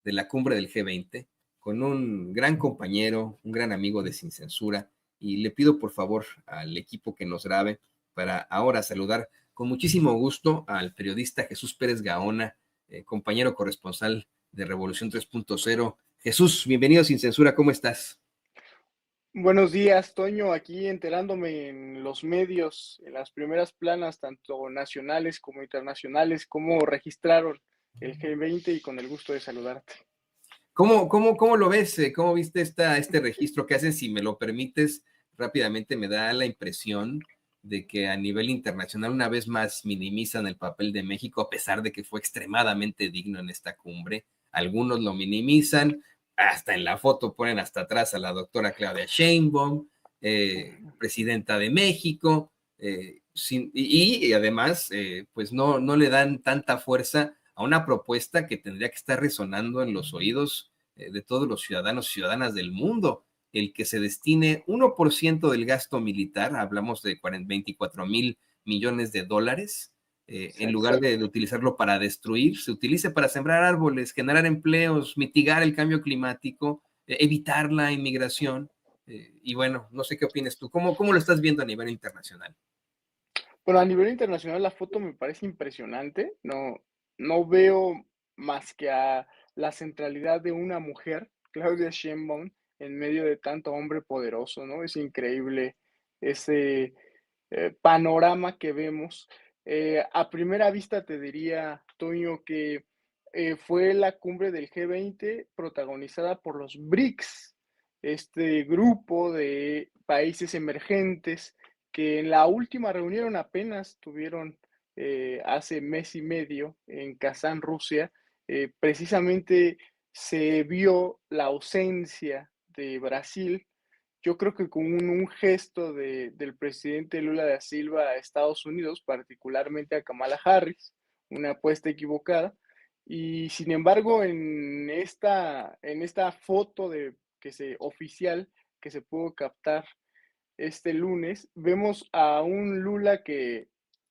de la cumbre del G20 con un gran compañero, un gran amigo de Sin Censura, y le pido por favor al equipo que nos grabe para ahora saludar con muchísimo gusto al periodista Jesús Pérez Gaona, compañero corresponsal de Revolución 3.0. Jesús, bienvenido a Sin Censura, ¿cómo estás? Buenos días, Toño, aquí enterándome en los medios, en las primeras planas, tanto nacionales como internacionales, cómo registraron el G20 y con el gusto de saludarte. ¿Cómo lo ves? ¿Cómo viste este registro que hacen? Si me lo permites, rápidamente me da la impresión de que a nivel internacional una vez más minimizan el papel de México, a pesar de que fue extremadamente digno en esta cumbre. Algunos lo minimizan, hasta en la foto ponen hasta atrás a la doctora Claudia Sheinbaum, presidenta de México, y además, pues no le dan tanta fuerza a una propuesta que tendría que estar resonando en los oídos de todos los ciudadanos y ciudadanas del mundo. El que se destine 1% del gasto militar, hablamos de 24,000 millones de dólares, en lugar de utilizarlo para destruir, se utilice para sembrar árboles, generar empleos, mitigar el cambio climático, evitar la inmigración. Y bueno, no sé qué opinas tú. ¿Cómo lo estás viendo a nivel internacional? Bueno, a nivel internacional la foto me parece impresionante, no veo más que a la centralidad de una mujer, Claudia Sheinbaum, en medio de tanto hombre poderoso, ¿no? Es increíble ese panorama que vemos. A primera vista te diría, Toño, que fue la cumbre del G20 protagonizada por los BRICS, este grupo de países emergentes que en la última reunión apenas tuvieron hace mes y medio en Kazán, Rusia. Precisamente se vio la ausencia de Brasil. Yo creo que con un gesto del presidente Lula da Silva a Estados Unidos, particularmente a Kamala Harris, una apuesta equivocada. Y sin embargo, en esta foto oficial que se pudo captar este lunes, vemos a un Lula que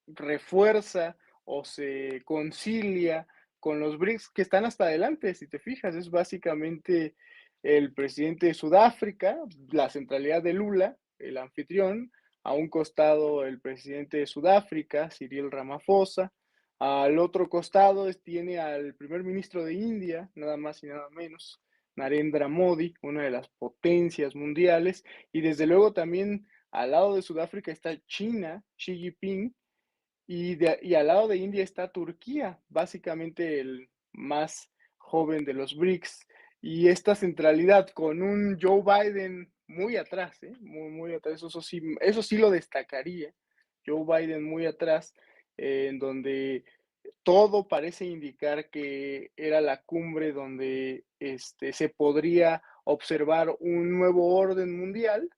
refuerza o se concilia con los BRICS que están hasta adelante, si te fijas, es básicamente el presidente de Sudáfrica, la centralidad de Lula, el anfitrión, a un costado el presidente de Sudáfrica, Cyril Ramaphosa, al otro costado tiene al primer ministro de India, nada más y nada menos, Narendra Modi, una de las potencias mundiales, y desde luego también al lado de Sudáfrica está China, Xi Jinping, y al lado de India está Turquía, básicamente el más joven de los BRICS. Y esta centralidad con un Joe Biden muy atrás, muy atrás, eso sí lo destacaría. Joe Biden muy atrás, en donde todo parece indicar que era la cumbre donde se podría observar un nuevo orden mundial.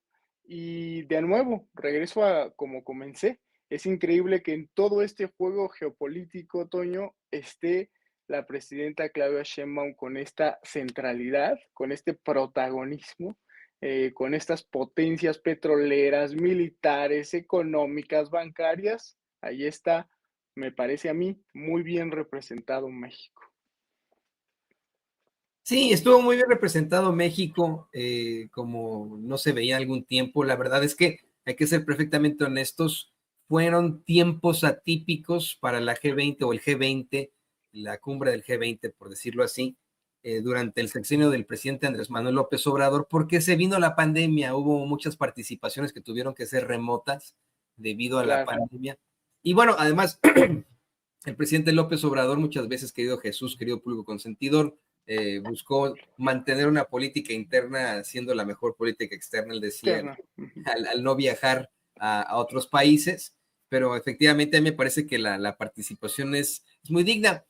Y de nuevo, regreso a como comencé. Es increíble que en todo este juego geopolítico, Toño, esté la presidenta Claudia Sheinbaum con esta centralidad, con este protagonismo, con estas potencias petroleras, militares, económicas, bancarias. Ahí está, me parece a mí, muy bien representado México. Sí, estuvo muy bien representado México, como no se veía algún tiempo. La verdad es que hay que ser perfectamente honestos, fueron tiempos atípicos para la G20 o el G20, la cumbre del G20, por decirlo así, durante el sexenio del presidente Andrés Manuel López Obrador, porque se vino la pandemia, hubo muchas participaciones que tuvieron que ser remotas debido a la Claro. pandemia. Y bueno, además, el presidente López Obrador, muchas veces, querido Jesús, querido público consentidor, buscó mantener una política interna siendo la mejor política externa, él decía, Externa. al no viajar a otros países, pero efectivamente a mí me parece que la participación es muy digna.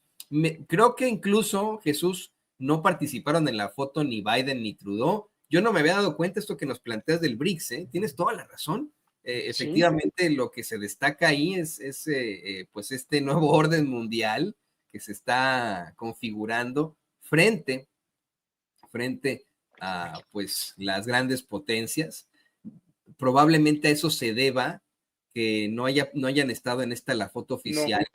Creo que incluso, Jesús, no participaron en la foto ni Biden ni Trudeau. Yo no me había dado cuenta esto que nos planteas del BRICS, ¿eh? Tienes toda la razón. Sí, Efectivamente, lo que se destaca ahí es pues este nuevo orden mundial que se está configurando frente, frente a pues las grandes potencias. Probablemente a eso se deba que no hayan estado en esta la foto no. oficial,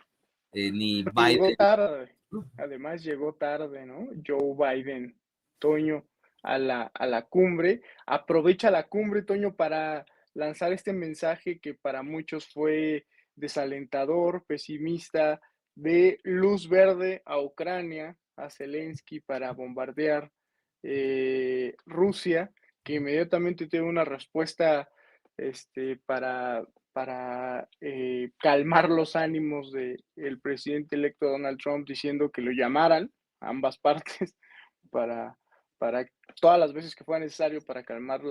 ni Llegó Biden, tarde. Además llegó tarde, ¿no? Joe Biden, Toño, a la cumbre. Aprovecha la cumbre, Toño, para lanzar este mensaje que para muchos fue desalentador, pesimista, de luz verde a Ucrania, a Zelensky para bombardear Rusia, que inmediatamente tiene una respuesta para calmar los ánimos del presidente electo Donald Trump diciendo que lo llamaran a ambas partes para, para todas las veces que fuera necesario para calmar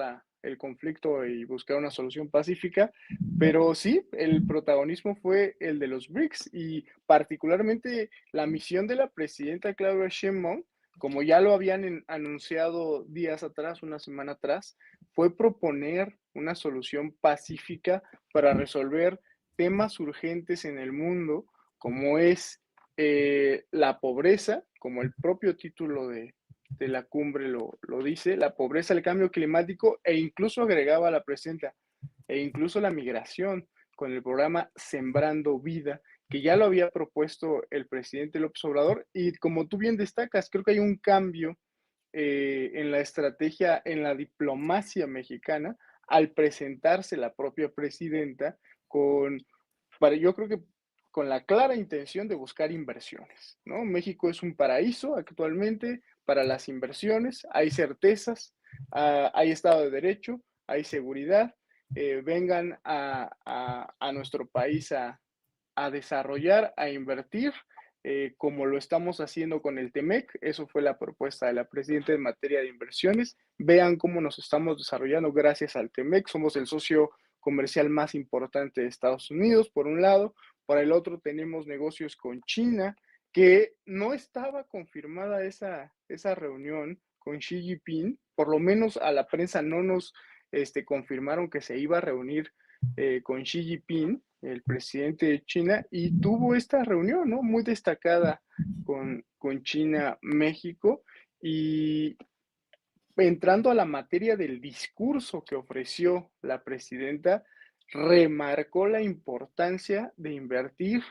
el conflicto y buscar una solución pacífica. Pero sí, el protagonismo fue el de los BRICS y particularmente la misión de la presidenta Claudia Sheinbaum, como ya lo habían anunciado días atrás, una semana atrás, fue proponer una solución pacífica para resolver temas urgentes en el mundo, como es la pobreza, como el propio título de la cumbre lo dice, la pobreza, el cambio climático, e incluso agregaba la presidenta, e incluso la migración, con el programa Sembrando Vida, que ya lo había propuesto el presidente López Obrador, y como tú bien destacas, creo que hay un cambio en la estrategia, en la diplomacia mexicana, al presentarse la propia presidenta yo creo que con la clara intención de buscar inversiones, ¿no? México es un paraíso actualmente para las inversiones, hay certezas, hay Estado de Derecho, hay seguridad, vengan a nuestro país a desarrollar, a invertir, como lo estamos haciendo con el TEMEC. Eso fue la propuesta de la presidenta en materia de inversiones. Vean cómo nos estamos desarrollando gracias al TEMEC. Somos el socio comercial más importante de Estados Unidos, por un lado. Por el otro tenemos negocios con China, que no estaba confirmada esa reunión con Xi Jinping. Por lo menos a la prensa no nos confirmaron que se iba a reunir con Xi Jinping, el presidente de China, y tuvo esta reunión, ¿no? Muy destacada con China, México, y entrando a la materia del discurso que ofreció la presidenta, remarcó la importancia de invertir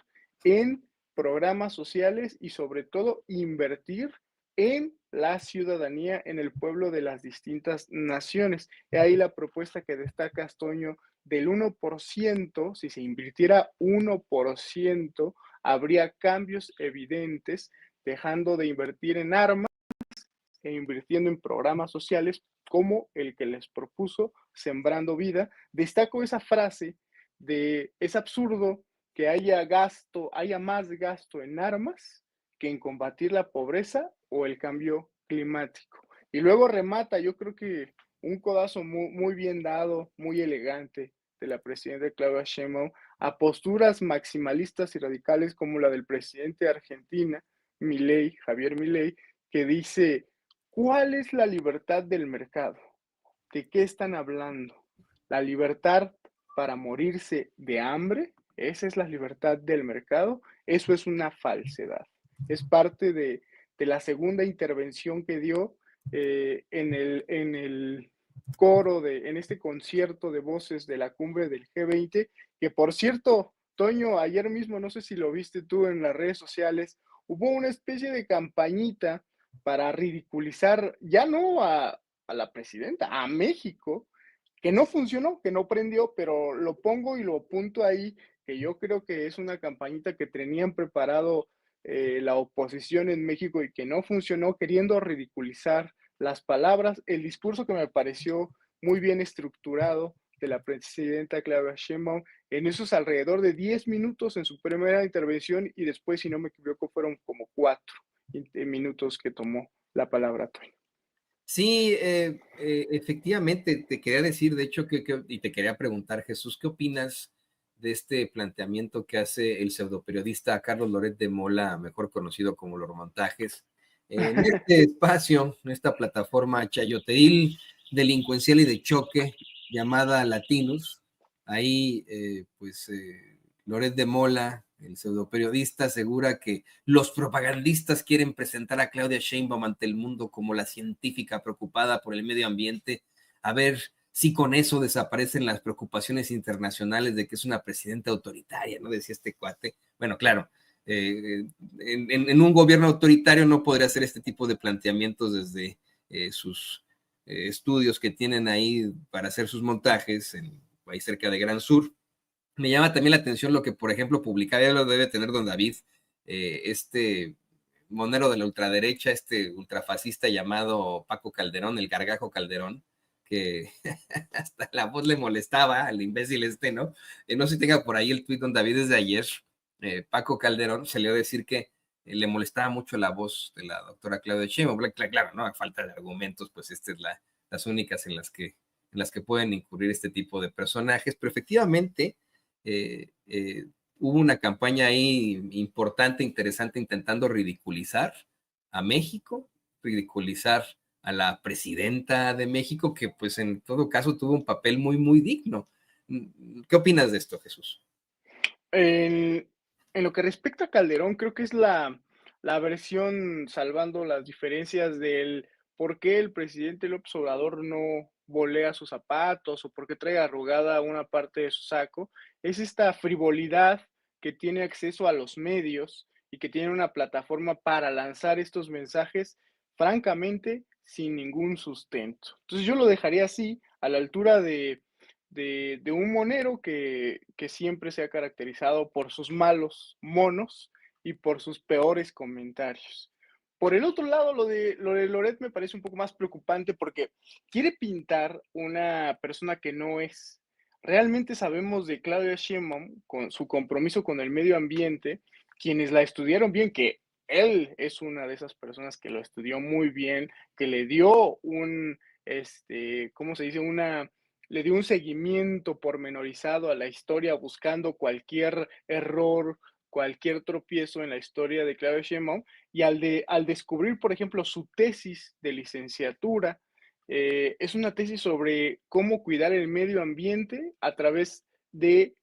en programas sociales y sobre todo invertir en la ciudadanía, en el pueblo de las distintas naciones. Y ahí la propuesta que destaca Toño del 1%, si se invirtiera 1%, habría cambios evidentes, dejando de invertir en armas e invirtiendo en programas sociales como el que les propuso Sembrando Vida. Destaco esa frase de es absurdo que haya más gasto en armas que en combatir la pobreza o el cambio climático. Y luego remata, yo creo que un codazo muy bien dado, muy elegante de la presidenta Claudia Sheinbaum a posturas maximalistas y radicales como la del presidente de Argentina, Javier Milei, que dice: ¿cuál es la libertad del mercado? ¿De qué están hablando? ¿La libertad para morirse de hambre? ¿Esa es la libertad del mercado? Eso es una falsedad. Es parte de la segunda intervención que dio en el coro, en este concierto de voces de la cumbre del G20, que por cierto, Toño, ayer mismo, no sé si lo viste tú en las redes sociales, hubo una especie de campañita para ridiculizar ya no a la presidenta, a México, que no funcionó, que no prendió, pero lo pongo y lo apunto ahí, que yo creo que es una campañita que tenían preparado la oposición en México y que no funcionó, queriendo ridiculizar las palabras, el discurso que me pareció muy bien estructurado de la presidenta Claudia Sheinbaum en esos alrededor de 10 minutos en su primera intervención y después, si no me equivoco, fueron como 4 minutos que tomó la palabra. Sí, efectivamente, te quería decir, de hecho, y te quería preguntar, Jesús, ¿qué opinas de este planteamiento que hace el pseudoperiodista Carlos Loret de Mola, mejor conocido como Los Montajes, en este espacio, en esta plataforma chayoteril, delincuencial y de choque llamada Latinos? Ahí, Loret de Mola, el pseudoperiodista, asegura que los propagandistas quieren presentar a Claudia Sheinbaum ante el mundo como la científica preocupada por el medio ambiente, a ver si con eso desaparecen las preocupaciones internacionales de que es una presidenta autoritaria, ¿no? Decía este cuate. Bueno, claro, en un gobierno autoritario no podría hacer este tipo de planteamientos desde sus estudios que tienen ahí para hacer sus montajes ahí cerca de Gran Sur. Me llama también la atención lo que, por ejemplo, publicaba, ya lo debe tener don David, este monero de la ultraderecha, este ultrafascista llamado Paco Calderón, el Gargajo Calderón, que hasta la voz le molestaba al imbécil ¿no? No sé si tenga por ahí el tuit don David desde ayer. Paco Calderón salió a decir que le molestaba mucho la voz de la doctora Claudia Sheinbaum. Claro, ¿no? A falta de argumentos, pues estas las únicas en las que pueden incurrir este tipo de personajes, pero efectivamente hubo una campaña ahí importante, interesante, intentando ridiculizar a México, ridiculizar a la presidenta de México, que pues en todo caso tuvo un papel muy, muy digno. ¿Qué opinas de esto, Jesús? En lo que respecta a Calderón, creo que es la versión salvando las diferencias del por qué el presidente López Obrador no volea sus zapatos o por qué trae arrugada una parte de su saco. Es esta frivolidad que tiene acceso a los medios y que tiene una plataforma para lanzar estos mensajes, francamente, sin ningún sustento. Entonces yo lo dejaría así, a la altura de un monero que siempre se ha caracterizado por sus malos monos y por sus peores comentarios. Por el otro lado, lo de Loret me parece un poco más preocupante porque quiere pintar una persona que no es. Realmente sabemos de Claudia Sheinbaum, con su compromiso con el medio ambiente, quienes la estudiaron bien, que él es una de esas personas que lo estudió muy bien, que le dio ¿cómo se dice? Le dio un seguimiento pormenorizado a la historia, buscando cualquier error, cualquier tropiezo en la historia de Claudia Sheinbaum, y al descubrir, por ejemplo, su tesis de licenciatura, es una tesis sobre cómo cuidar el medio ambiente a través de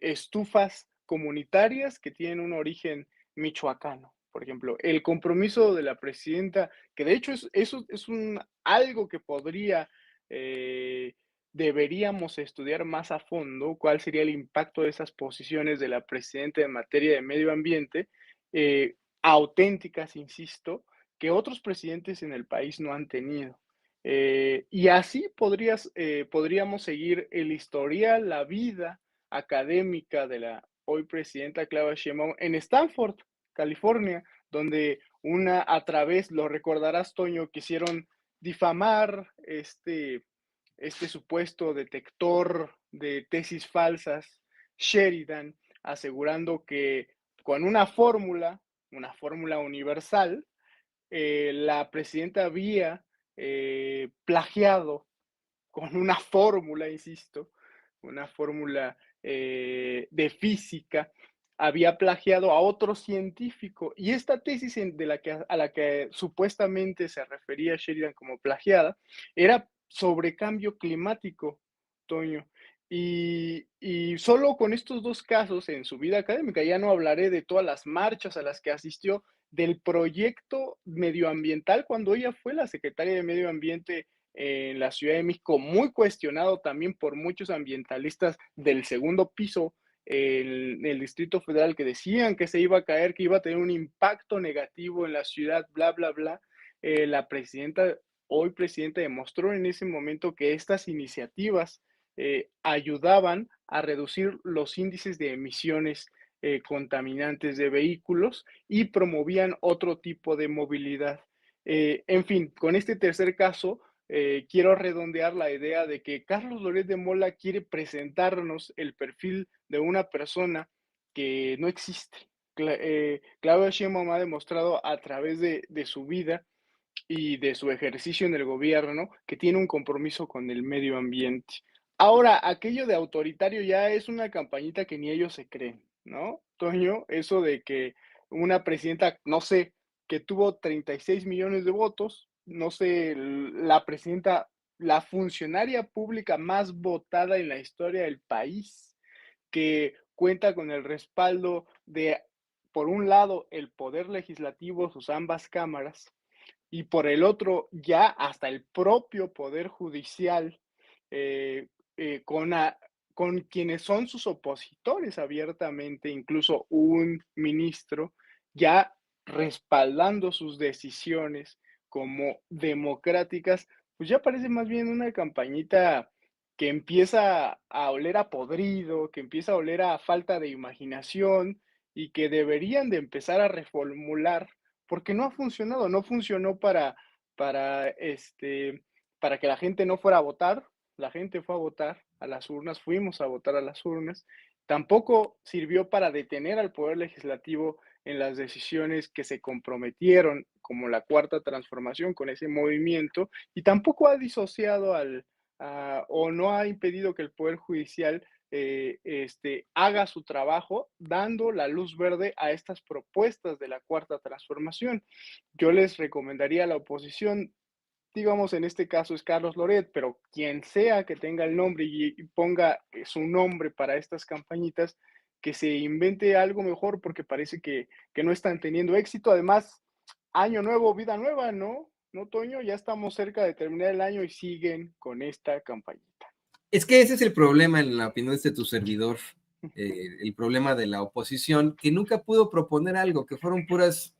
estufas comunitarias que tienen un origen michoacano. Por ejemplo, el compromiso de la presidenta, que de hecho eso es algo que deberíamos estudiar más a fondo, cuál sería el impacto de esas posiciones de la presidenta en materia de medio ambiente, auténticas, insisto, que otros presidentes en el país no han tenido. Y así podríamos seguir el historial, la vida académica de la hoy presidenta Claudia Sheinbaum en Stanford, California, donde a través, lo recordarás, Toño, quisieron difamar este supuesto detector de tesis falsas, Sheridan, asegurando que con una fórmula universal, la presidenta había plagiado con una fórmula, insisto, una fórmula de física, había plagiado a otro científico. Y esta tesis a la que supuestamente se refería Sheridan como plagiada era sobre cambio climático, Toño. Y solo con estos dos casos en su vida académica, ya no hablaré de todas las marchas a las que asistió, del proyecto medioambiental cuando ella fue la secretaria de Medio Ambiente en la Ciudad de México, muy cuestionado también por muchos ambientalistas del segundo piso en el Distrito Federal, que decían que se iba a caer, que iba a tener un impacto negativo en la ciudad, bla, bla, bla. La presidenta, hoy presidenta, demostró en ese momento que estas iniciativas ayudaban a reducir los índices de emisiones contaminantes de vehículos y promovían otro tipo de movilidad. En fin, con este tercer caso, quiero redondear la idea de que Carlos Loret de Mola quiere presentarnos el perfil de una persona que no existe. Claudia Sheinbaum ha demostrado a través de su vida y de su ejercicio en el gobierno que tiene un compromiso con el medio ambiente. Ahora, aquello de autoritario ya es una campañita que ni ellos se creen, ¿no? Toño, eso de que una presidenta, no sé, que tuvo 36 millones de votos, no sé, la presidenta, la funcionaria pública más votada en la historia del país, que cuenta con el respaldo de, por un lado, el poder legislativo, sus ambas cámaras, y por el otro ya hasta el propio Poder Judicial, eh, con con quienes son sus opositores abiertamente, incluso un ministro, ya respaldando sus decisiones como democráticas, pues ya parece más bien una campañita que empieza a oler a podrido, que empieza a oler a falta de imaginación y que deberían de empezar a reformular, porque no ha funcionado, no funcionó para, para que la gente no fuera a votar, la gente fue a votar a las urnas, fuimos a votar a las urnas, tampoco sirvió para detener al Poder Legislativo en las decisiones que se comprometieron, como la Cuarta Transformación con ese movimiento, y tampoco ha disociado o no ha impedido que el Poder Judicial haga su trabajo dando la luz verde a estas propuestas de la Cuarta Transformación. Yo les recomendaría a la oposición, digamos, en este caso es Carlos Loret, pero quien sea que tenga el nombre y ponga su nombre para estas campañitas, que se invente algo mejor porque parece que no están teniendo éxito. Además, año nuevo, vida nueva, ¿no? ¿No, Toño? Ya estamos cerca de terminar el año y siguen con esta campañita. Es que ese es el problema, en la opinión de tu servidor, el problema de la oposición, que nunca pudo proponer algo, que fueron puras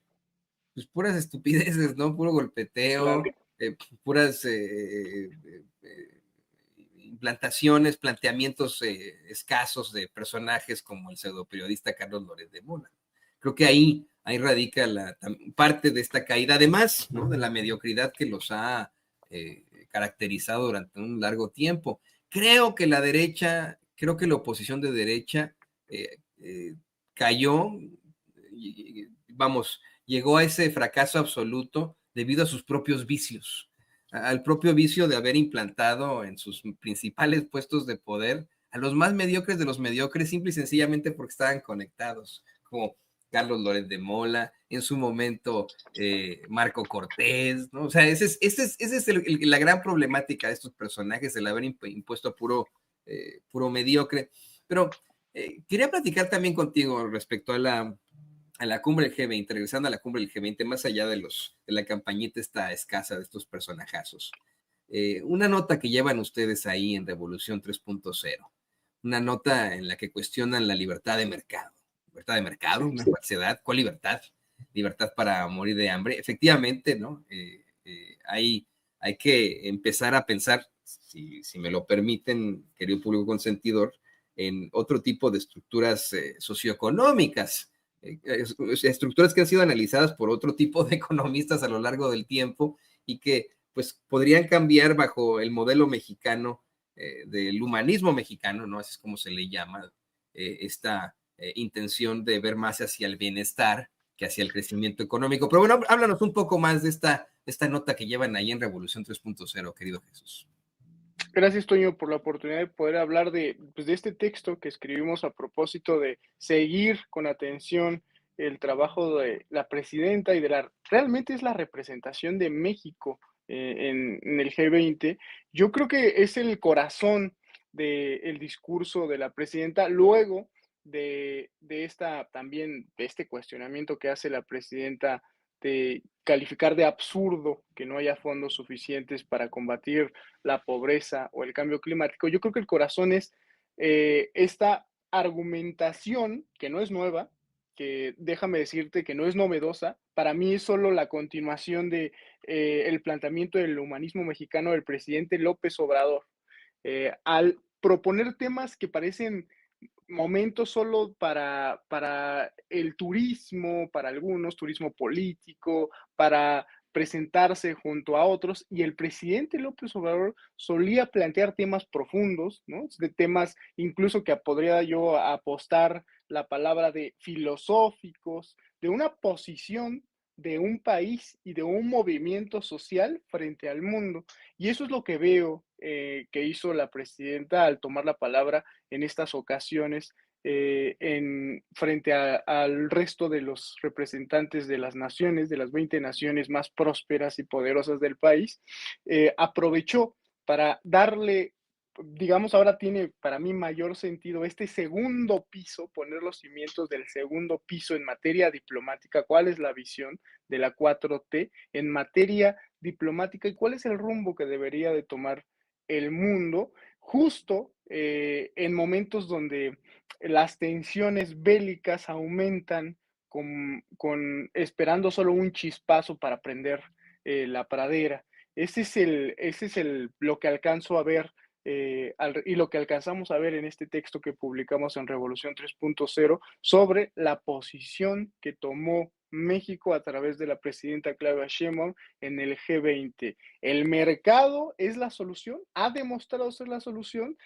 estupideces, ¿no? Puro Claro. golpeteo, puras implantaciones, planteamientos escasos de personajes como el pseudoperiodista Carlos Loret de Mola. Creo que ahí radica parte de esta caída, además, ¿no?, de la mediocridad que los ha caracterizado durante un largo tiempo. Creo que creo que la oposición de derecha cayó, vamos, llegó a ese fracaso absoluto debido a sus propios vicios, al propio vicio de haber implantado en sus principales puestos de poder a los más mediocres de los mediocres, simple y sencillamente porque estaban conectados, como Carlos Loret de Mola, en su momento Marco Cortés, ¿no? O sea, esa es la gran problemática de estos personajes, el haber impuesto a puro mediocre. Pero quería platicar también contigo respecto a la cumbre del G20, regresando a la cumbre del G20, más allá de la campañita esta escasa de estos personajazos. Una nota que llevan ustedes ahí en Revolución 3.0, una nota en la que cuestionan la libertad de mercado. ¿Libertad de mercado? ¿Una falsedad? ¿Cuál libertad? ¿Libertad para morir de hambre? Efectivamente, ¿no? Hay que empezar a pensar, si me lo permiten, querido público consentidor, en otro tipo de estructuras socioeconómicas, estructuras que han sido analizadas por otro tipo de economistas a lo largo del tiempo y que pues podrían cambiar bajo el modelo mexicano del humanismo mexicano, ¿no? Así es como se le llama esta intención de ver más hacia el bienestar que hacia el crecimiento económico. Pero bueno, háblanos un poco más de esta nota que llevan ahí en Revolución 3.0, querido Jesús. Gracias, Toño, por la oportunidad de poder hablar de este texto que escribimos a propósito de seguir con atención el trabajo de la presidenta y realmente es la representación de México en el G20. Yo creo que es el corazón del discurso de la presidenta, luego también de este cuestionamiento que hace la presidenta de calificar de absurdo que no haya fondos suficientes para combatir la pobreza o el cambio climático. Yo creo que el corazón es esta argumentación que no es nueva, que déjame decirte que no es novedosa. Para mí es solo la continuación de el planteamiento del humanismo mexicano del presidente López Obrador. Al proponer temas que parecen momentos solo para el turismo, para algunos, turismo político, para presentarse junto a otros, y el presidente López Obrador solía plantear temas profundos, ¿no? De temas incluso que podría yo apostar la palabra de filosóficos, de una posición de un país y de un movimiento social frente al mundo. Y eso es lo que veo que hizo la presidenta al tomar la palabra en estas ocasiones frente al resto de los representantes de las naciones, de las 20 naciones más prósperas y poderosas del país, aprovechó para darle, digamos, ahora tiene para mí mayor sentido este segundo piso, poner los cimientos del segundo piso en materia diplomática. ¿Cuál es la visión de la 4T en materia diplomática y cuál es el rumbo que debería de tomar el mundo justo en momentos donde las tensiones bélicas aumentan esperando solo un chispazo para prender la pradera. Lo que alcanzo a ver y lo que alcanzamos a ver en este texto que publicamos en Revolución 3.0 sobre la posición que tomó México a través de la presidenta Claudia Sheinbaum en el G20. El mercado es la solución, ha demostrado ser la solución.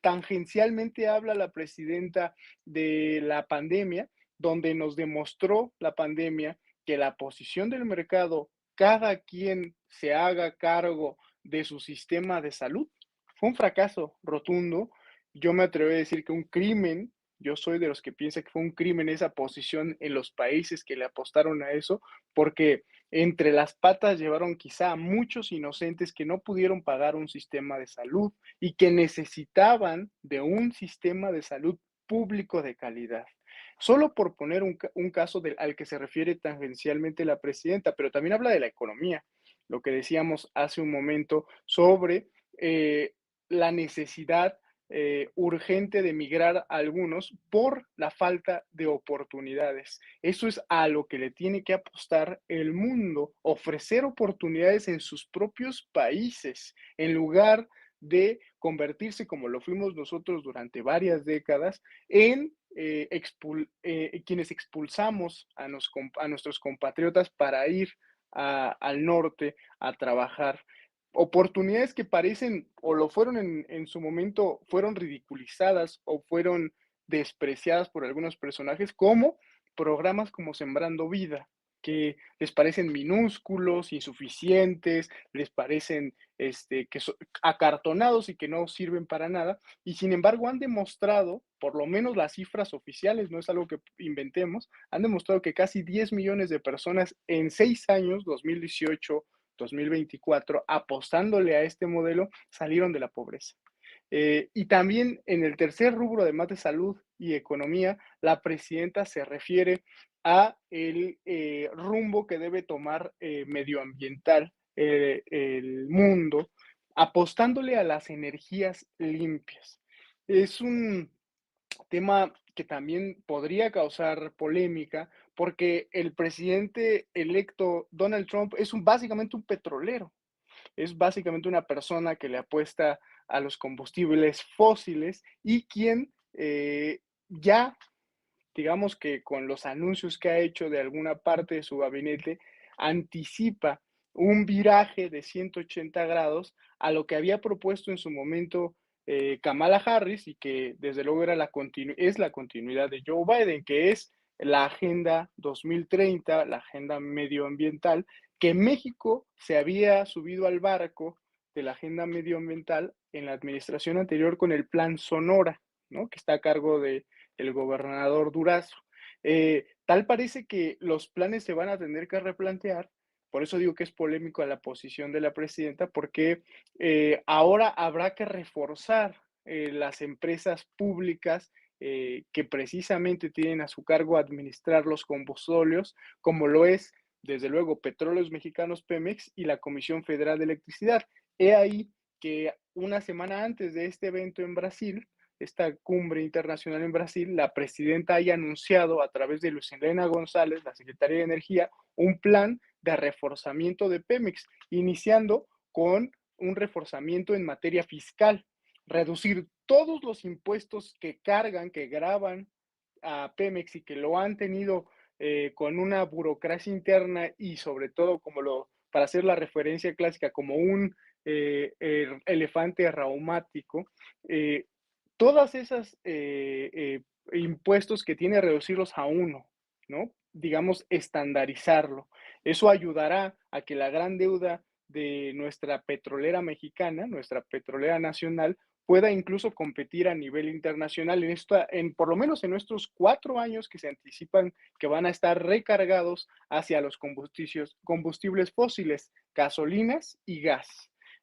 Tangencialmente habla la presidenta de la pandemia, donde nos demostró la pandemia que la posición del mercado, cada quien se haga cargo de su sistema de salud, fue un fracaso rotundo. Yo me atrevo a decir que un crimen. Yo soy de los que piensa que fue un crimen esa posición en los países que le apostaron a eso, porque entre las patas llevaron quizá a muchos inocentes que no pudieron pagar un sistema de salud y que necesitaban de un sistema de salud público de calidad. Solo por poner un caso al que se refiere tangencialmente la presidenta, pero también habla de la economía, lo que decíamos hace un momento sobre eh, la necesidad urgente de migrar a algunos por la falta de oportunidades. Eso es a lo que le tiene que apostar el mundo, ofrecer oportunidades en sus propios países, en lugar de convertirse, como lo fuimos nosotros durante varias décadas, en quienes expulsamos a nuestros compatriotas para ir al norte a trabajar. Oportunidades que parecen o lo fueron en su momento, fueron ridiculizadas o fueron despreciadas por algunos personajes, como programas como Sembrando Vida, que les parecen minúsculos, insuficientes, les parecen que son acartonados y que no sirven para nada, y sin embargo han demostrado, por lo menos las cifras oficiales, no es algo que inventemos, han demostrado que casi 10 millones de personas en 6 años, 2018, 2024, apostándole a este modelo, salieron de la pobreza. Y también en el tercer rubro, además de salud y economía, la presidenta se refiere a el rumbo que debe tomar medioambiental el mundo, apostándole a las energías limpias. Es un tema que también podría causar polémica porque el presidente electo Donald Trump es básicamente un petrolero, es básicamente una persona que le apuesta a los combustibles fósiles y quien ya, digamos que con los anuncios que ha hecho de alguna parte de su gabinete, anticipa un viraje de 180 grados a lo que había propuesto en su momento Kamala Harris y que desde luego es la continuidad de Joe Biden, que es la Agenda 2030, la agenda medioambiental, que México se había subido al barco de la agenda medioambiental en la administración anterior con el Plan Sonora, ¿no? Que está a cargo de el gobernador Durazo. Tal parece que los planes se van a tener que replantear, por eso digo que es polémico a la posición de la presidenta, porque ahora habrá que reforzar las empresas públicas que precisamente tienen a su cargo administrar los combustibles, como lo es, desde luego, Petróleos Mexicanos Pemex y la Comisión Federal de Electricidad. He ahí que una semana antes de este evento en Brasil, esta cumbre internacional en Brasil, la presidenta haya anunciado a través de Luz Helena González, la secretaria de Energía, un plan de reforzamiento de Pemex, iniciando con un reforzamiento en materia fiscal, reducir todos los impuestos que cargan, que graban a Pemex y que lo han tenido con una burocracia interna y sobre todo, para hacer la referencia clásica, como un elefante raumático, todas esas impuestos que tiene reducirlos a uno, ¿no? Digamos, estandarizarlo. Eso ayudará a que la gran deuda de nuestra petrolera mexicana, nuestra petrolera nacional, pueda incluso competir a nivel internacional por lo menos en nuestros 4 años que se anticipan que van a estar recargados hacia los combustibles fósiles, gasolinas y gas.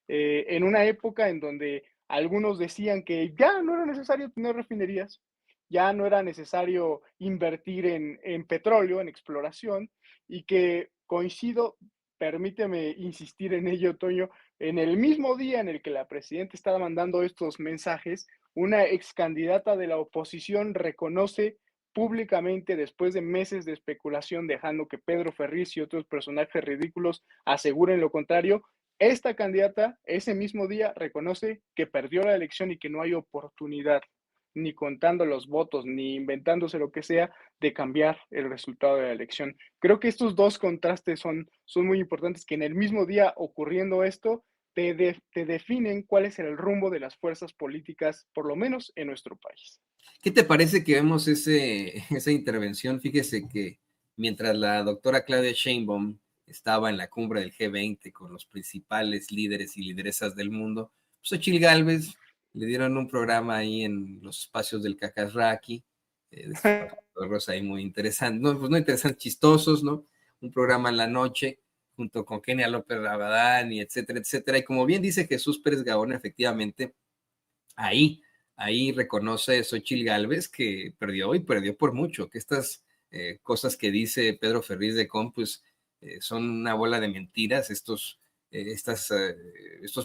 En una época en donde algunos decían que ya no era necesario tener refinerías, ya no era necesario invertir en petróleo, en exploración, y que coincido permíteme insistir en ello, Toño, en el mismo día en el que la presidenta estaba mandando estos mensajes, una ex candidata de la oposición reconoce públicamente, después de meses de especulación, dejando que Pedro Ferriz y otros personajes ridículos aseguren lo contrario, esta candidata ese mismo día reconoce que perdió la elección y que no hay oportunidad, ni contando los votos, ni inventándose lo que sea, de cambiar el resultado de la elección. Creo que estos dos contrastes son muy importantes, que en el mismo día ocurriendo esto, te definen cuál es el rumbo de las fuerzas políticas, por lo menos en nuestro país. ¿Qué te parece que vemos esa intervención? Fíjese que mientras la doctora Claudia Sheinbaum estaba en la cumbre del G20 con los principales líderes y lideresas del mundo, Xochitl Gálvez le dieron un programa ahí en los espacios del Cacasraqui, de estos programas ahí muy interesantes, no, pues no interesantes, chistosos, ¿no? Un programa en la noche junto con Kenia López Rabadán y etcétera, etcétera. Y como bien dice Jesús Pérez Gaona, efectivamente, ahí reconoce Xochitl Gálvez que perdió y perdió por mucho, que estas cosas que dice Pedro Ferriz de Con, pues son una bola de mentiras, estos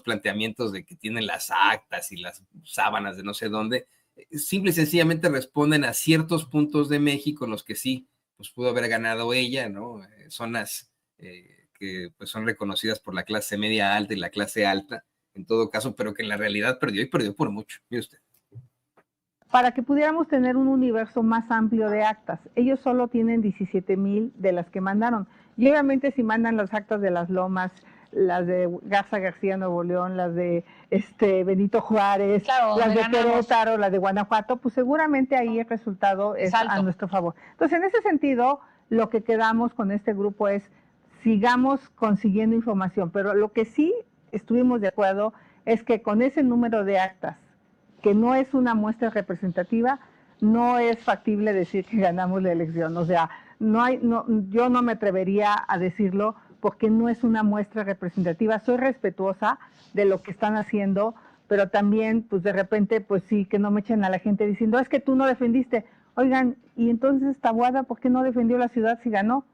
planteamientos de que tienen las actas y las sábanas de no sé dónde, simple y sencillamente responden a ciertos puntos de México en los que sí, pues pudo haber ganado ella, ¿no? Zonas que pues son reconocidas por la clase media alta y la clase alta, en todo caso, pero que en la realidad perdió y perdió por mucho, mire usted. Para que pudiéramos tener un universo más amplio de actas. Ellos solo tienen 17,000 de las que mandaron. Y obviamente si mandan las actas de las Lomas, las de Garza García Nuevo León, las de Benito Juárez, claro, las de Querétaro, las de Guanajuato, pues seguramente ahí el resultado es a nuestro favor. Entonces, en ese sentido, lo que quedamos con este grupo es sigamos consiguiendo información, pero lo que sí estuvimos de acuerdo es que con ese número de actas, que no es una muestra representativa, no es factible decir que ganamos la elección. O sea, yo no me atrevería a decirlo porque no es una muestra representativa. Soy respetuosa de lo que están haciendo, pero también, pues de repente, pues sí, que no me echen a la gente diciendo, es que tú no defendiste. Oigan, y entonces Taboada, ¿por qué no defendió la ciudad si ganó?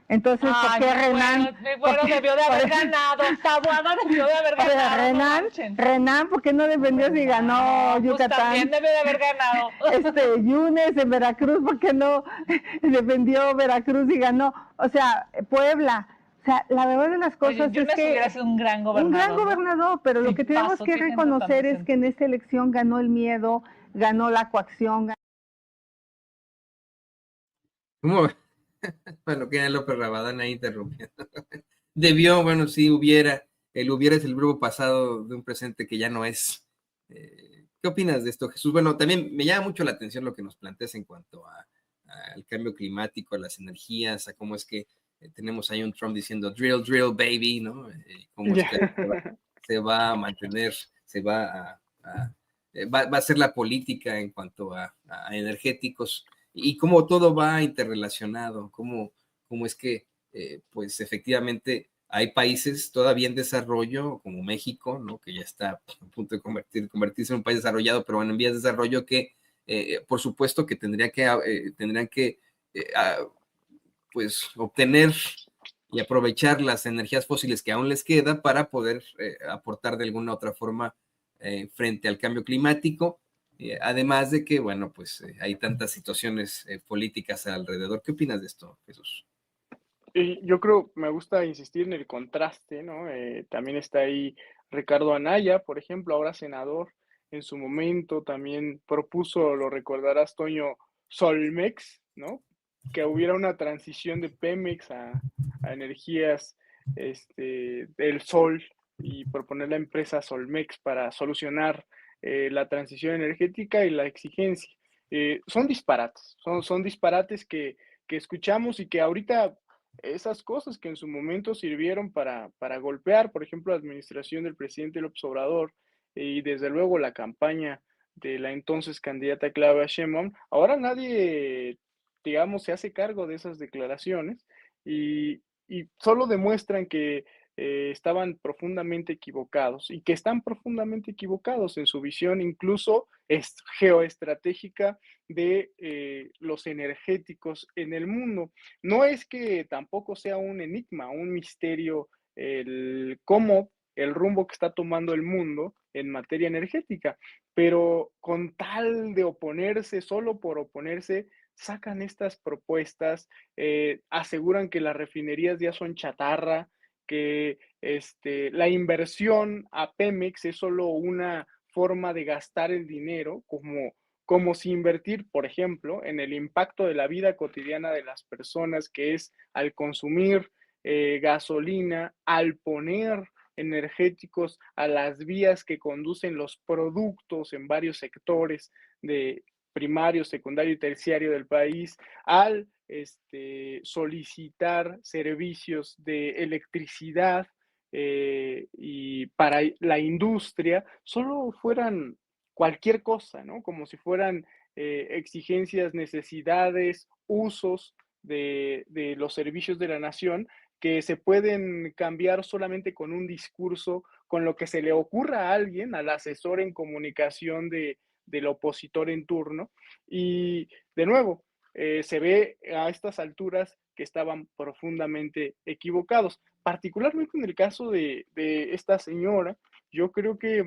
Entonces, ¿por qué Renan? Bueno, debió de haber ganado. Taboada debió de haber ganado. Renan, ¿por qué no defendió si ganó Yucatán? Pues también debió de haber ganado. Yunes en Veracruz, ¿por qué no defendió Veracruz y ganó? O sea, Puebla. O sea, la verdad de las cosas es que hubiera sido un gran gobernador. Un gran gobernador, ¿no? Pero lo que tenemos que reconocer es que en esta elección ganó el miedo, ganó la coacción. ¿Cómo? Bueno, que López Rabadán ahí interrumpiendo. Debió, bueno, sí, hubiera. El hubiera es el verbo pasado de un presente que ya no es. ¿Qué opinas de esto, Jesús? Bueno, también me llama mucho la atención lo que nos planteas en cuanto al cambio climático, a las energías, a cómo es que tenemos ahí un Trump diciendo drill, drill, baby, ¿no? Cómo es que se va a mantener, va a ser la política en cuanto a energéticos y cómo todo va interrelacionado, cómo es que, pues efectivamente, hay países todavía en desarrollo, como México, ¿no? Que ya está a punto de convertirse en un país desarrollado, pero bueno, en vías de desarrollo que, por supuesto, que tendrían que pues, obtener y aprovechar las energías fósiles que aún les queda para poder aportar de alguna otra forma frente al cambio climático. Además de que, bueno, pues hay tantas situaciones políticas alrededor. ¿Qué opinas de esto, Jesús? Yo creo, me gusta insistir en el contraste, ¿no? También está ahí Ricardo Anaya, por ejemplo, ahora senador, en su momento también propuso, lo recordarás, Toño, Solmex, ¿no? Que hubiera una transición de Pemex a energías del sol y proponer la empresa Solmex para solucionar la transición energética y la exigencia. Son disparates, son disparates que escuchamos y que ahorita esas cosas que en su momento sirvieron para golpear, por ejemplo, la administración del presidente López Obrador y desde luego la campaña de la entonces candidata Claudia Sheinbaum, ahora nadie, digamos, se hace cargo de esas declaraciones y solo demuestran que estaban profundamente equivocados y que están profundamente equivocados en su visión incluso geoestratégica de los energéticos en el mundo. No es que tampoco sea un enigma, un misterio cómo el rumbo que está tomando el mundo en materia energética, pero con tal de oponerse, solo por oponerse, sacan estas propuestas, aseguran que las refinerías ya son chatarra, que la inversión a Pemex es solo una forma de gastar el dinero, como si invertir, por ejemplo, en el impacto de la vida cotidiana de las personas, que es al consumir gasolina, al poner energéticos a las vías que conducen los productos en varios sectores de primario, secundario y terciario del país, al solicitar servicios de electricidad y para la industria, solo fueran cualquier cosa, ¿no? Como si fueran exigencias, necesidades, usos de los servicios de la nación que se pueden cambiar solamente con un discurso, con lo que se le ocurra a alguien, al asesor en comunicación del opositor en turno. Y de nuevo, se ve a estas alturas que estaban profundamente equivocados. Particularmente en el caso de esta señora, yo creo que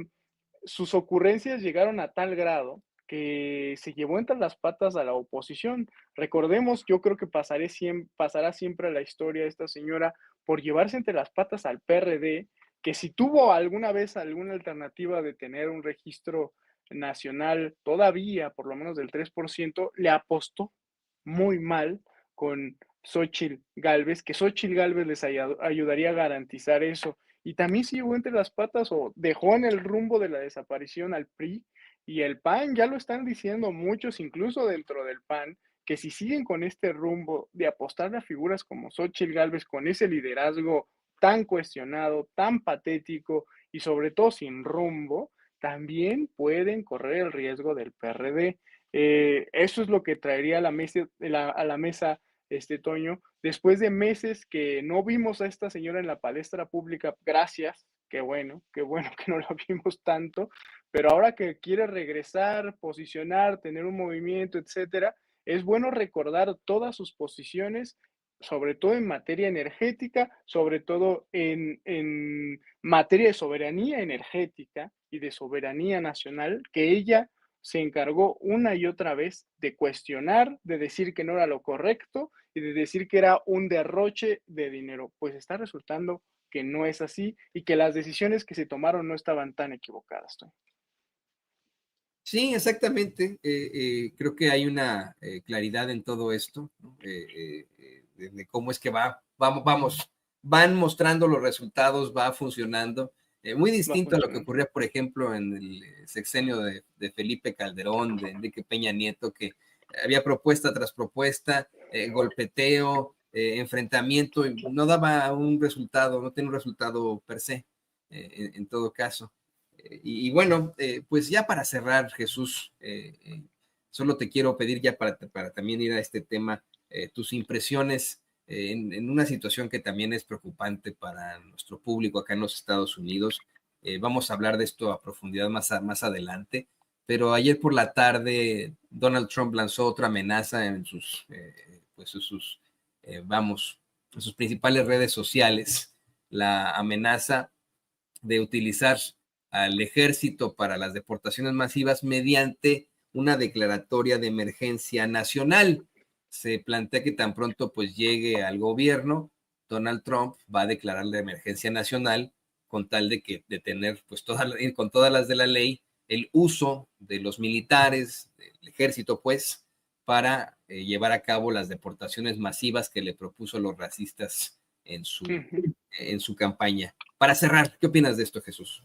sus ocurrencias llegaron a tal grado que se llevó entre las patas a la oposición. Recordemos, yo creo que pasará siempre a la historia esta señora por llevarse entre las patas al PRD, que si tuvo alguna vez alguna alternativa de tener un registro nacional todavía, por lo menos del 3%, le apostó muy mal con Xóchitl Gálvez, que Xóchitl Gálvez les ayudaría a garantizar eso. Y también se llevó entre las patas o dejó en el rumbo de la desaparición al PRI y el PAN. Ya lo están diciendo muchos, incluso dentro del PAN, que si siguen con este rumbo de apostar a figuras como Xóchitl Gálvez, con ese liderazgo tan cuestionado, tan patético y sobre todo sin rumbo, también pueden correr el riesgo del PRD. Eso es lo que traería a la mesa Toño, después de meses que no vimos a esta señora en la palestra pública, gracias, qué bueno que no la vimos tanto, pero ahora que quiere regresar, posicionar, tener un movimiento, etcétera, es bueno recordar todas sus posiciones, sobre todo en materia energética, sobre todo en materia de soberanía energética y de soberanía nacional, que ella se encargó una y otra vez de cuestionar, de decir que no era lo correcto y de decir que era un derroche de dinero. Pues está resultando que no es así y que las decisiones que se tomaron no estaban tan equivocadas, Tony. Sí, exactamente. Creo que hay una claridad en todo esto, ¿no? De cómo es que van mostrando los resultados, va funcionando. Muy distinto a lo que ocurría, por ejemplo, en el sexenio de Felipe Calderón, de Enrique Peña Nieto, que había propuesta tras propuesta, golpeteo, enfrentamiento, y no daba un resultado, no tenía un resultado per se, en todo caso. Y bueno, pues ya para cerrar, Jesús, solo te quiero pedir ya para también ir a este tema, tus impresiones en una situación que también es preocupante para nuestro público acá en los Estados Unidos. Vamos a hablar de esto a profundidad más adelante, pero ayer por la tarde Donald Trump lanzó otra amenaza en sus principales redes sociales, la amenaza de utilizar al ejército para las deportaciones masivas mediante una declaratoria de emergencia nacional. Se plantea que tan pronto pues llegue al gobierno, Donald Trump va a declarar la emergencia nacional con tal de tener pues con todas las de la ley el uso de los militares, del ejército pues, para llevar a cabo las deportaciones masivas que le propuso a los racistas en su campaña. Para cerrar, ¿qué opinas de esto, Jesús?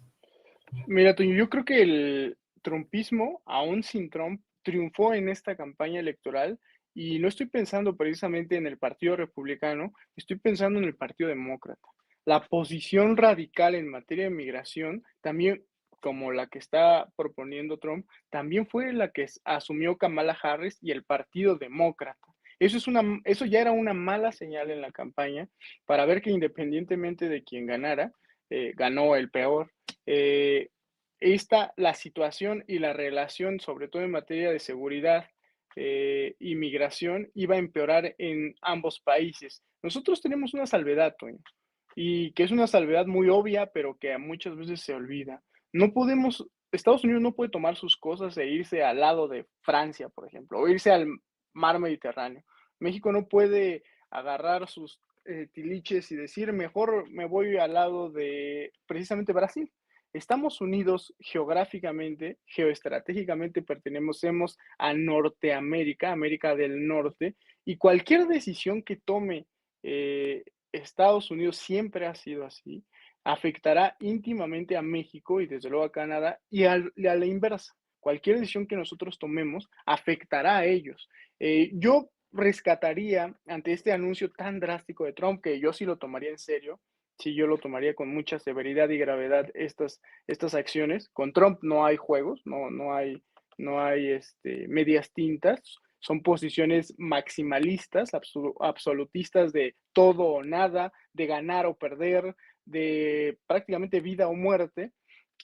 Mira, Toño, yo creo que el trumpismo, aún sin Trump, triunfó en esta campaña electoral y no estoy pensando precisamente en el Partido Republicano, estoy pensando en el Partido Demócrata. La posición radical en materia de migración, también como la que está proponiendo Trump, también fue la que asumió Kamala Harris y el Partido Demócrata. Eso ya era una mala señal en la campaña para ver que independientemente de quién ganara, ganó el peor. La situación y la relación, sobre todo en materia de seguridad y migración, iba a empeorar en ambos países. Nosotros tenemos una salvedad, Toño, y que es una salvedad muy obvia, pero que muchas veces se olvida. No podemos, Estados Unidos no puede tomar sus cosas e irse al lado de Francia, por ejemplo, o irse al mar Mediterráneo. México no puede agarrar sus tiliches y decir, mejor me voy al lado de precisamente Brasil. Estamos unidos geográficamente, geoestratégicamente pertenecemos a Norteamérica, América del Norte, y cualquier decisión que tome Estados Unidos siempre ha sido así, afectará íntimamente a México y desde luego a Canadá y a la inversa. Cualquier decisión que nosotros tomemos afectará a ellos. Yo rescataría ante este anuncio tan drástico de Trump, que yo sí lo tomaría en serio, sí yo lo tomaría con mucha severidad y gravedad estas acciones. Con Trump no hay juegos, no hay medias tintas, son posiciones maximalistas, absolutistas de todo o nada, de ganar o perder, de prácticamente vida o muerte.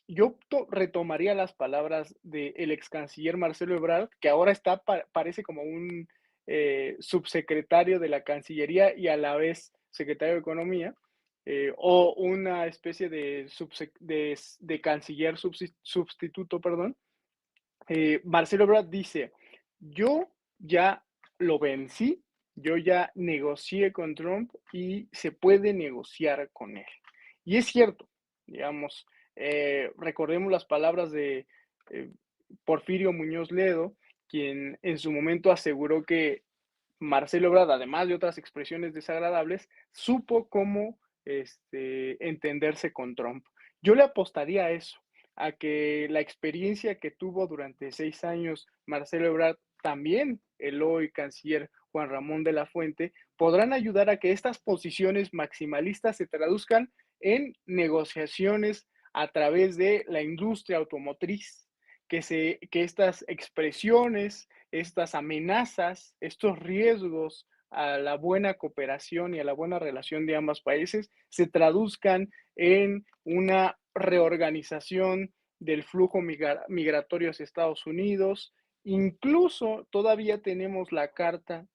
Yo retomaría las palabras del ex canciller Marcelo Ebrard, que ahora parece como un subsecretario de la Cancillería y a la vez secretario de Economía, o una especie de canciller sustituto, perdón. Marcelo Ebrard dice, yo ya lo vencí, yo ya negocié con Trump y se puede negociar con él. Y es cierto, digamos, recordemos las palabras de Porfirio Muñoz Ledo, quien en su momento aseguró que Marcelo Ebrard, además de otras expresiones desagradables, supo cómo entenderse con Trump. Yo le apostaría a eso, a que la experiencia que tuvo durante 6 años Marcelo Ebrard, también el hoy canciller Juan Ramón de la Fuente, podrán ayudar a que estas posiciones maximalistas se traduzcan en negociaciones a través de la industria automotriz, que estas expresiones, estas amenazas, estos riesgos a la buena cooperación y a la buena relación de ambos países se traduzcan en una reorganización del flujo migratorio hacia Estados Unidos. Incluso todavía tenemos la carta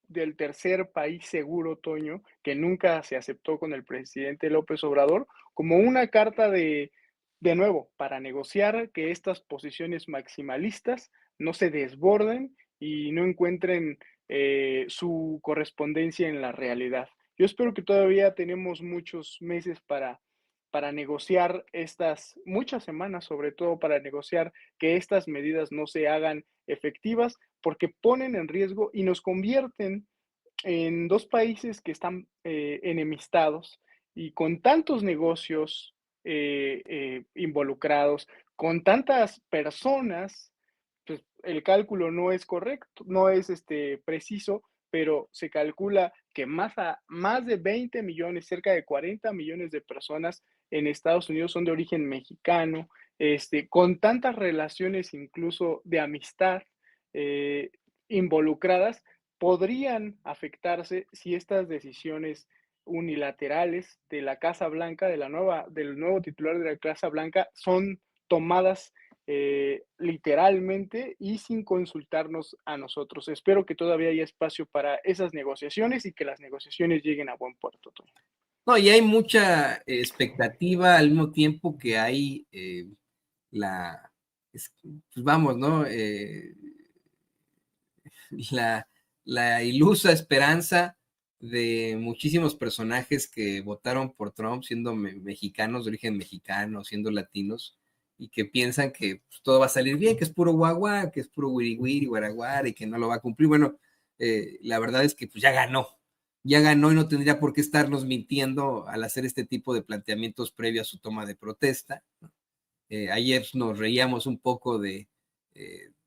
del tercer país seguro, Toño, que nunca se aceptó con el presidente López Obrador, como una carta de nuevo, para negociar que estas posiciones maximalistas no se desborden y no encuentren su correspondencia en la realidad. Yo espero que todavía tenemos muchos meses para negociar muchas semanas sobre todo para negociar que estas medidas no se hagan efectivas, porque ponen en riesgo y nos convierten en dos países que están enemistados y con tantos negocios involucrados, con tantas personas, pues el cálculo no es correcto, no es preciso, pero se calcula que más de 20 millones, cerca de 40 millones de personas en Estados Unidos son de origen mexicano, con tantas relaciones incluso de amistad involucradas, podrían afectarse si estas decisiones unilaterales de la Casa Blanca, del nuevo titular de la Casa Blanca, son tomadas literalmente y sin consultarnos a nosotros. Espero que todavía haya espacio para esas negociaciones y que las negociaciones lleguen a buen puerto, Toño. No, y hay mucha expectativa al mismo tiempo que hay pues vamos, ¿no? La ilusa esperanza de muchísimos personajes que votaron por Trump siendo mexicanos, de origen mexicano, siendo latinos, y que piensan que pues, todo va a salir bien, que es puro guagua, que es puro wiri wiri, guaraguara, y que no lo va a cumplir. Bueno, la verdad es que pues ya ganó y no tendría por qué estarnos mintiendo al hacer este tipo de planteamientos previo a su toma de protesta. Ayer nos reíamos un poco de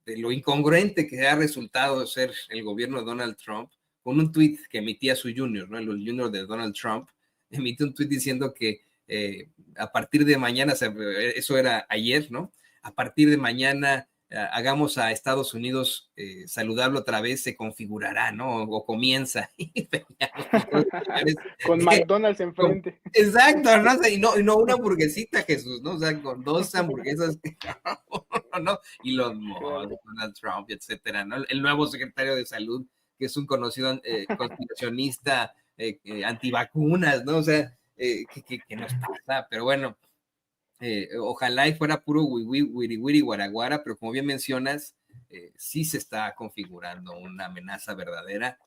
lo incongruente que ha resultado ser el gobierno de Donald Trump, con un tuit que emitía su junior, ¿no? El junior de Donald Trump, emitió un tuit diciendo que a partir de mañana, eso era ayer, ¿no? A partir de mañana hagamos a Estados Unidos saludarlo otra vez, se configurará, ¿no? O comienza. Con McDonald's enfrente. Exacto, ¿no? O sea, y no una hamburguesita, Jesús, ¿no? O sea, con 2 hamburguesas, ¿no? Y los Donald Trump, etcétera, ¿no? El nuevo secretario de Salud, que es un conocido conspiracionista antivacunas, ¿no? O sea, ¿Qué nos pasa? Pero bueno, ojalá y fuera puro wiri wiri guaraguara, pero como bien mencionas, sí se está configurando una amenaza verdadera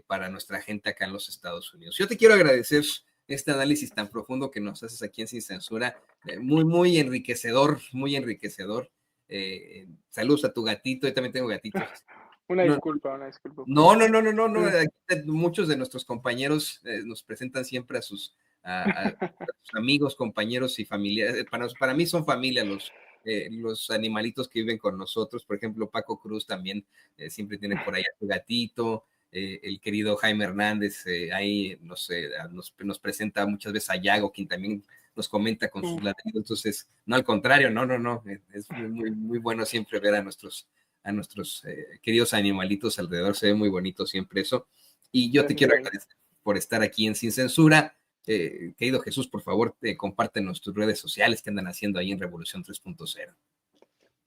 para nuestra gente acá en los Estados Unidos. Yo te quiero agradecer este análisis tan profundo que nos haces aquí en Sin Censura, muy enriquecedor, muy enriquecedor. Saludos a tu gatito, yo también tengo gatitos. Una disculpa. No. Muchos de nuestros compañeros nos presentan siempre a sus amigos, compañeros y familiares. Para mí son familia los animalitos que viven con nosotros. Por ejemplo, Paco Cruz también siempre tiene por ahí a su gatito. El querido Jaime Hernández ahí nos presenta muchas veces a Yago, quien también nos comenta con sus ladridos. Entonces, no, al contrario, no. Es muy bueno siempre ver a nuestros queridos animalitos alrededor. Se ve muy bonito siempre eso. Y yo te quiero agradecer por estar aquí en Sin Censura. Querido Jesús, por favor, compártenos tus redes sociales que andan haciendo ahí en Revolución 3.0.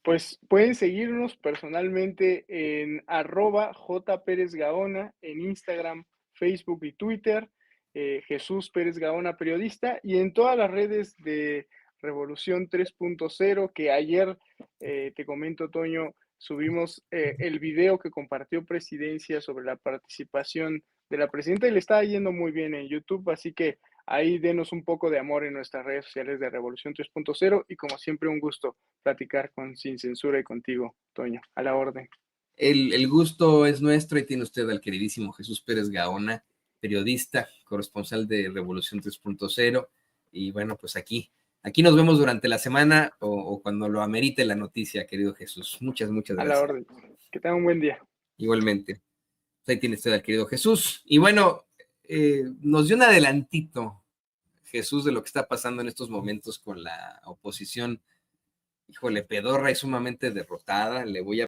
Pues pueden seguirnos personalmente en @jperezgaona en Instagram, Facebook y Twitter, Jesús Pérez Gaona Periodista, y en todas las redes de Revolución 3.0, que ayer, te comento, Toño, subimos el video que compartió Presidencia sobre la participación de la presidenta y le está yendo muy bien en YouTube, así que ahí denos un poco de amor en nuestras redes sociales de Revolución 3.0 y como siempre un gusto platicar con Sin Censura y contigo, Toño, a la orden. El gusto es nuestro y tiene usted al queridísimo Jesús Pérez Gaona, periodista, corresponsal de Revolución 3.0 y bueno, pues aquí nos vemos durante la semana o cuando lo amerite la noticia, querido Jesús. Muchas gracias. A la orden. Que tenga un buen día. Igualmente. Ahí tiene usted al querido Jesús. Y bueno, nos dio un adelantito, Jesús, de lo que está pasando en estos momentos con la oposición, híjole, pedorra y sumamente derrotada. Le voy a